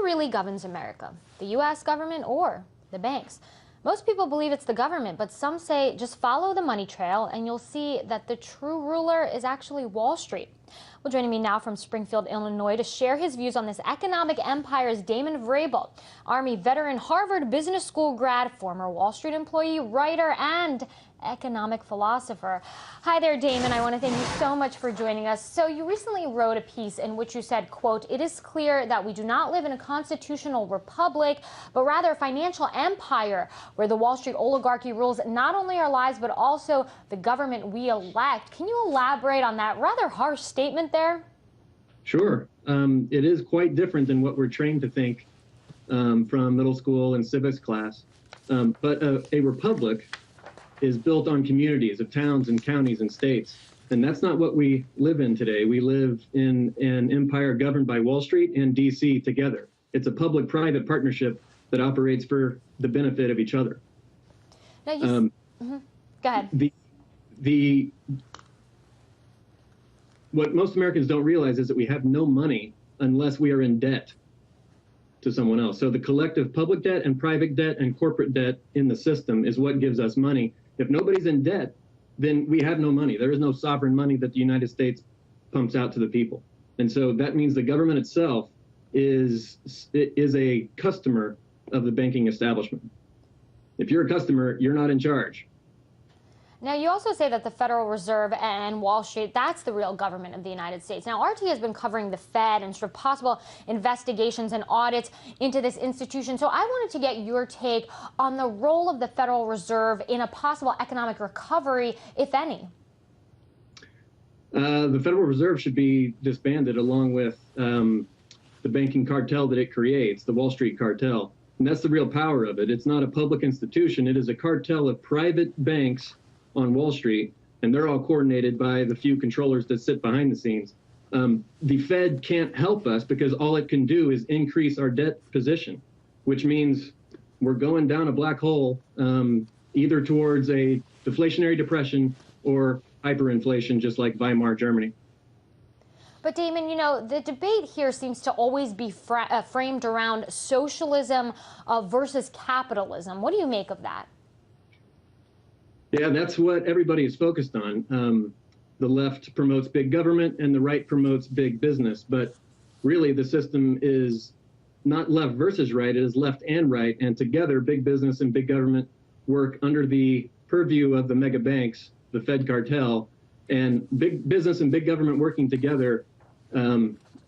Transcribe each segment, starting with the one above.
really governs America? The U.S. government or the banks? Most people believe it's the government, but some say just follow the money trail and you'll see that the true ruler is actually Wall Street. Well, joining me now from Springfield, Illinois to share his views on this economic empire is Damon Vrabel, Army veteran, Harvard Business School grad, former Wall Street employee, writer, and economic philosopher. Hi there, Damon. I want to thank you so much for joining us. So you recently wrote a piece in which you said, quote, "It is clear that we do not live in a constitutional republic, but rather a financial empire where the Wall Street oligarchy rules not only our lives, but also the government we elect." Can you elaborate on that rather harsh statement there? Sure. It is quite different than what we're trained to think from middle school and civics class. But a republic is built on communities of towns and counties and states. And that's not what we live in today. We live in an empire governed by Wall Street and DC together. It's a public-private partnership that operates for the benefit of each other. Now you, Go ahead. What most Americans don't realize is that we have no money unless we are in debt to someone else. So the collective public debt and private debt and corporate debt in the system is what gives us money. If nobody's in debt, then we have no money. There is no sovereign money that the United States pumps out to the people. And so that means the government itself is a customer of the banking establishment. If you're a customer, you're not in charge. Now, you also say that the Federal Reserve and Wall Street, that's the real government of the United States. Now, RT has been covering the Fed and sort of possible investigations and audits into this institution. So I wanted to get your take on the role of the Federal Reserve in a possible economic recovery, if any. The Federal Reserve should be disbanded along with the banking cartel that it creates, the Wall Street cartel. And that's the real power of it. It's not a public institution. It is a cartel of private banks on Wall Street, and they're all coordinated by the few controllers that sit behind the scenes. The Fed can't help us because all it can do is increase our debt position, which means we're going down a black hole, either towards a deflationary depression or hyperinflation, just like Weimar Germany. But Damon, you know, the debate here seems to always be framed around socialism versus capitalism. What do you make of that? Yeah, that's what everybody is focused on. The left promotes big government and the right promotes big business. But really, the system is not left versus right. It is left and right. And together, big business and big government work under the purview of the mega banks, the Fed cartel. And big business and big government working together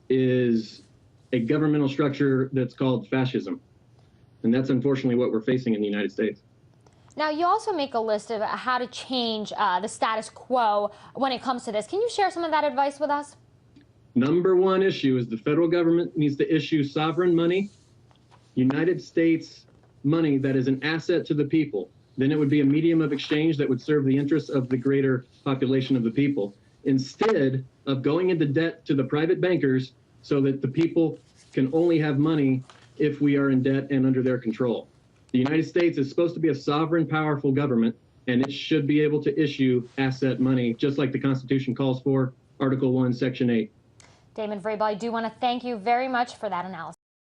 is a governmental structure that's called fascism. And that's unfortunately what we're facing in the United States. Now, you also make a list of how to change the status quo when it comes to this. Can you share some of that advice with us? Number one issue is the federal government needs to issue sovereign money, United States money that is an asset to the people. Then it would be a medium of exchange that would serve the interests of the greater population of the people, instead of going into debt to the private bankers so that the people can only have money if we are in debt and under their control. The United States is supposed to be a sovereign, powerful government, and it should be able to issue asset money, just like the Constitution calls for, Article 1, Section 8. Damon Vrabel, I do want to thank you very much for that analysis.